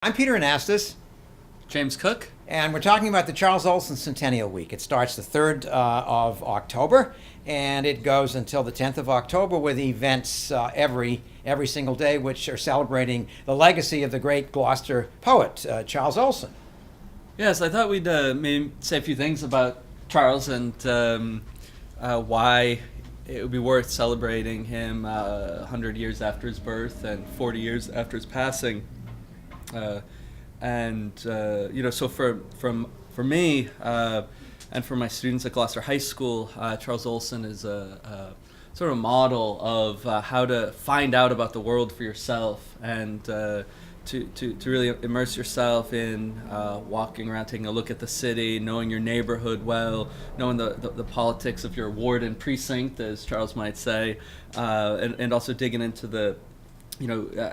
I'm Peter Anastas, James Cook. and we're talking about the Charles Olson Centennial Week. It starts the 3rd of October, and it goes until the 10th of October with events every single day, which are celebrating the legacy of the great Gloucester poet, Charles Olson. Yes, I thought we'd maybe say a few things about Charles and why it would be worth celebrating him 100 years after his birth and 40 years after his passing. So for me and for my students at Gloucester High School, Charles Olson is a sort of a model of how to find out about the world for yourself and to really immerse yourself in walking around, taking a look at the city, knowing your neighborhood well, knowing the politics of your ward and precinct, as Charles might say, and also digging into the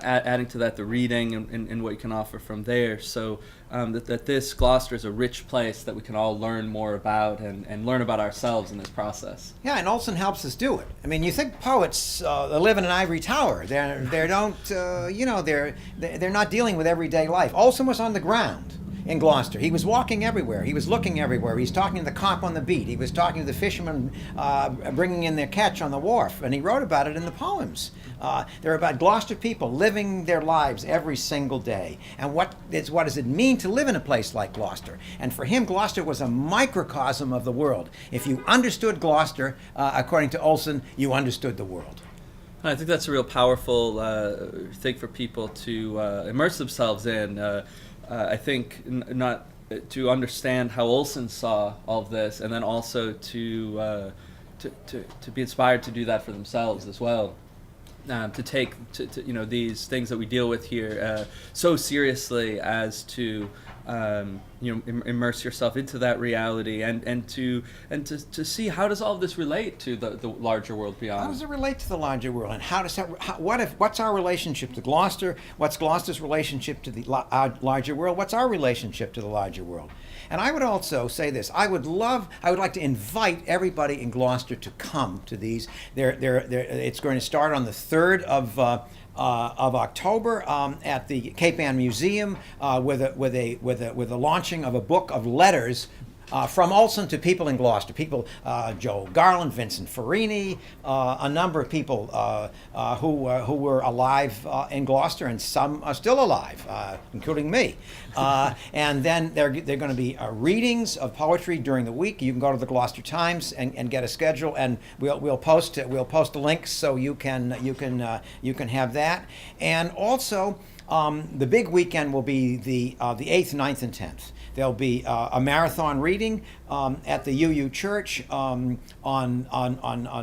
adding to that the reading and what you can offer from there. So that this Gloucester is a rich place that we can all learn more about and learn about ourselves in this process. Yeah, and Olson helps us do it. I mean, you think poets live in an ivory tower. They're not dealing with everyday life. Olson was on the ground in Gloucester. He was walking everywhere. He was looking everywhere. He was talking to the cop on the beat. He was talking to the fishermen bringing in their catch on the wharf, and he wrote about it in the poems. They're about Gloucester people living their lives every single day. And what does it mean to live in a place like Gloucester? And for him, Gloucester was a microcosm of the world. If you understood Gloucester, according to Olson, you understood the world. I think that's a real powerful thing for people to immerse themselves in. I think not to understand how Olson saw all of this, and then also to be inspired to do that for themselves as well. To take these things that we deal with here so seriously as to immerse yourself into that reality and to see how does all of this relate to the larger world beyond. How does it relate to the larger world, and what's our relationship to Gloucester? What's Gloucester's relationship to the larger world? What's our relationship to the larger world? And I would also say this: I would like to invite everybody in Gloucester to come to these. It's going to start on the 3rd of October at the Cape Ann Museum with the launching of a book of letters from Olson to people in Gloucester. People, Joe Garland, Vincent Farini, a number of people who were alive in Gloucester, and some are still alive, including me. And then they're going to be readings of poetry during the week. You can go to the Gloucester Times and get a schedule, and we'll post the links so you can have that. And also, the big weekend will be the 8th, 9th, and 10th. There'll be a marathon reading at the UU Church on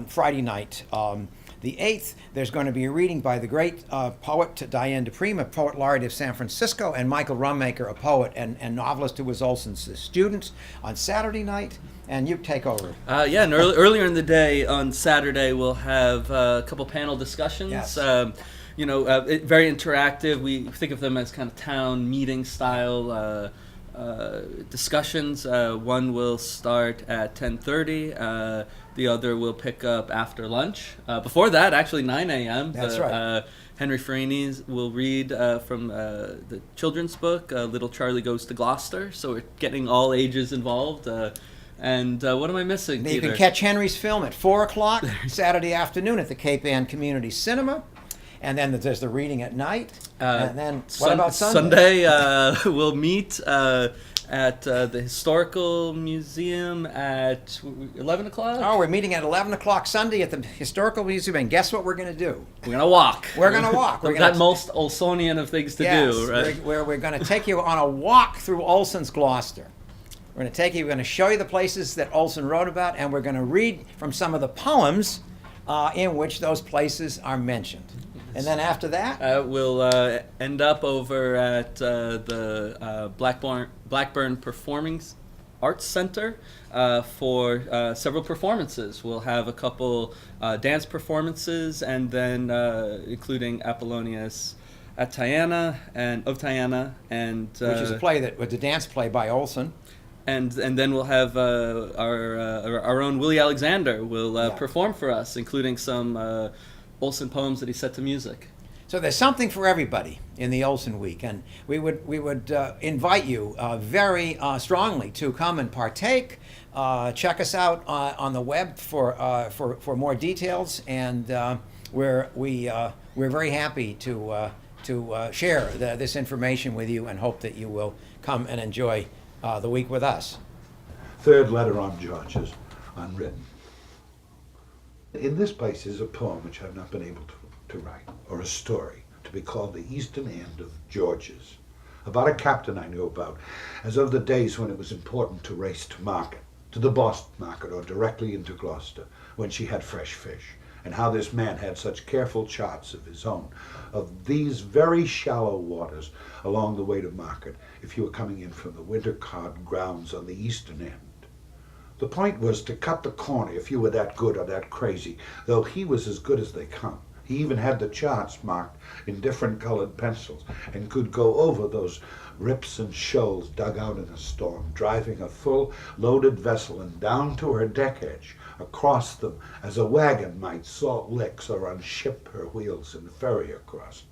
Friday night. The 8th, there's going to be a reading by the great poet Diane Dupree, a poet laureate of San Francisco, and Michael Rummaker, a poet and novelist who was Olson's student, on Saturday night. And you take over. And earlier in the day on Saturday, we'll have a couple panel discussions. Yes. Very interactive. We think of them as kind of town meeting style discussions. One will start at 10:30. The other will pick up after lunch. Before that, actually 9 a.m. That's right. Henry Farini will read from the children's book, Little Charlie Goes to Gloucester. So we're getting all ages involved. And what am I missing, You Peter? can catch Henry's film at 4 o'clock Saturday afternoon at the Cape Ann Community Cinema. And then there's the reading at night. And then what about Sunday? Sunday, we'll meet at the Historical Museum at 11 o'clock. Oh, we're meeting at 11 o'clock Sunday at the Historical Museum. And guess what we're going to do? We're going to walk. We're going to walk. That most Olsonian of things to do, right? We're going to take you on a walk through Olson's Gloucester. We're going to show you the places that Olson wrote about, and we're going to read from some of the poems in which those places are mentioned. And then after that, we'll end up over at the Blackburn Performing Arts Center for several performances. We'll have a couple dance performances, and then including Apollonius at Tyana and of Tyana, and which is a play that was a dance play by Olson. And then we'll have our own Willie Alexander will perform for us, including some Olson poems that he set to music. So there's something for everybody in the Olson Week, and we would invite you very strongly to come and partake. Check us out on the web for more details, and we're very happy to share this information with you, and hope that you will come and enjoy the week with us. Third letter on George's, unwritten. In this place is a poem which I've not been able to write, or a story, to be called The Eastern End of George's, about a captain I knew about, as of the days when it was important to race to market, to the Boston market, or directly into Gloucester, when she had fresh fish, and how this man had such careful charts of his own, of these very shallow waters along the way to market, if you were coming in from the winter cod grounds on the eastern end. The point was to cut the corner if you were that good or that crazy, though he was as good as they come. He even had the charts marked in different colored pencils, and could go over those rips and shoals dug out in a storm, driving a full loaded vessel and down to her deck edge, across them as a wagon might salt licks or unship her wheels and ferry across.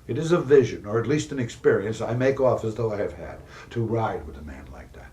It is a vision, or at least an experience, I make off as though I have had, to ride with a man like that.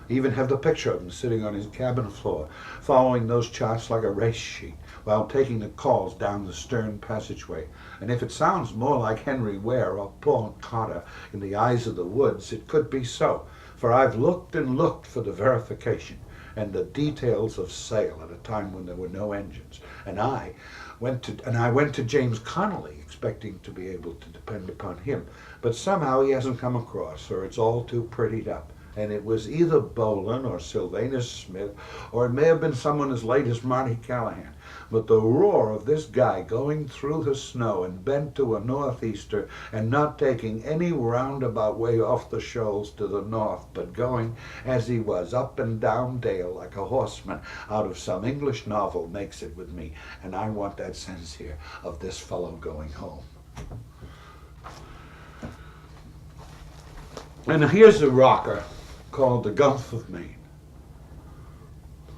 I even have the picture of him sitting on his cabin floor, following those charts like a race sheet, while taking the calls down the stern passageway. And if it sounds more like Henry Ware or Paul Cotter in The Eyes of the Woods, it could be so, for I've looked and looked for the verification and the details of sail at a time when there were no engines. And I went to James Connolly, expecting to be able to depend upon him, but somehow he hasn't come across, or it's all too prettied up. And it was either Boland or Sylvanus Smith, or it may have been someone as late as Marty Callahan. But the roar of this guy going through the snow and bent to a northeaster, and not taking any roundabout way off the shoals to the north, but going as he was, up and down dale like a horseman out of some English novel, makes it with me. And I want that sense here of this fellow going home. And here's a rocker called the Gulf of Maine,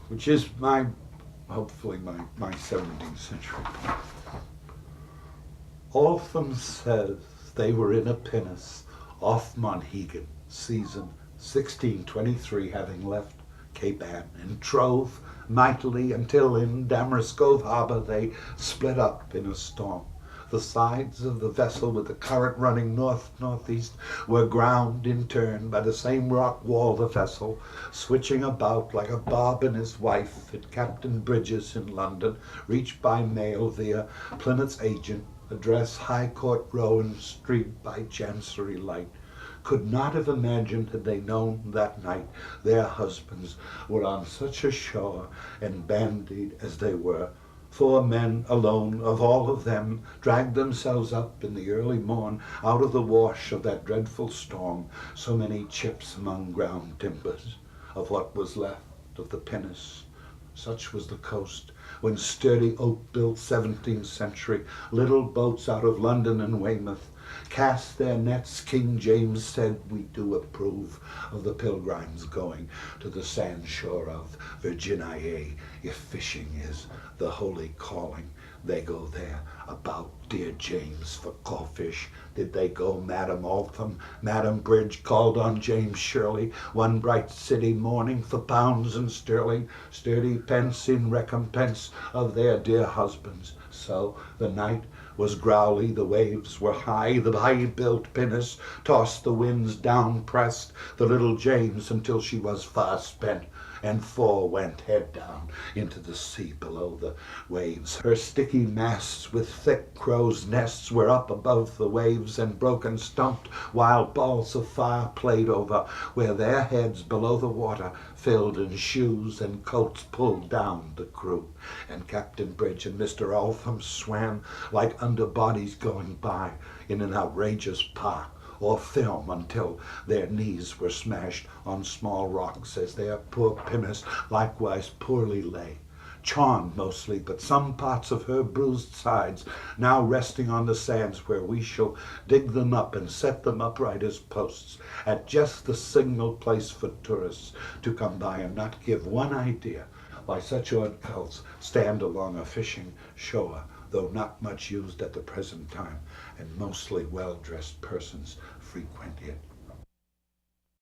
which is hopefully my 17th century. Altham says they were in a pinnace off Monhegan, season 1623, having left Cape Ann, and trove mightily until in Damaris Cove harbor they split up in a storm. The sides of the vessel, with the current running north-northeast, were ground in turn by the same rock wall the vessel, switching about like a Bob and his wife at Captain Bridges in London, reached by mail via Plymouth's agent, address High Court Row and Street by Chancery light. Could not have imagined, had they known that night their husbands were on such a shore, and bandied as they were. 4 men alone of all of them dragged themselves up in the early morn out of the wash of that dreadful storm, so many chips among ground timbers of what was left of the pinnace. Such was the coast, when sturdy oak-built 17th century little boats out of London and Weymouth cast their nets. King James said, "We do approve of the pilgrims going to the sand shore of Virginiae. If fishing is the holy calling, they go there. About dear James for crawfish did they go. Madam Altham, Madam Bridge called on James Shirley one bright city morning for pounds and sterling, sturdy pence in recompense of their dear husbands. So the night was growly, the waves were high, the high-built pinnace tossed the winds down, pressed the little James until she was far spent, and 4 went head down into the sea below the waves. Her sticky masts with thick crows' nests were up above the waves, and broken stumped wild balls of fire played over where their heads below the water filled, and shoes and coats pulled down the crew. And Captain Bridge and Mr. Altham swam like underbodies going by in an outrageous park or film until their knees were smashed on small rocks as their poor pinnace likewise poorly lay, charmed mostly, but some parts of her bruised sides now resting on the sands, where we shall dig them up and set them upright as posts at just the signal place for tourists to come by, and not give one idea why such odd cults stand along a fishing shore though not much used at the present time, and mostly well-dressed persons frequent it.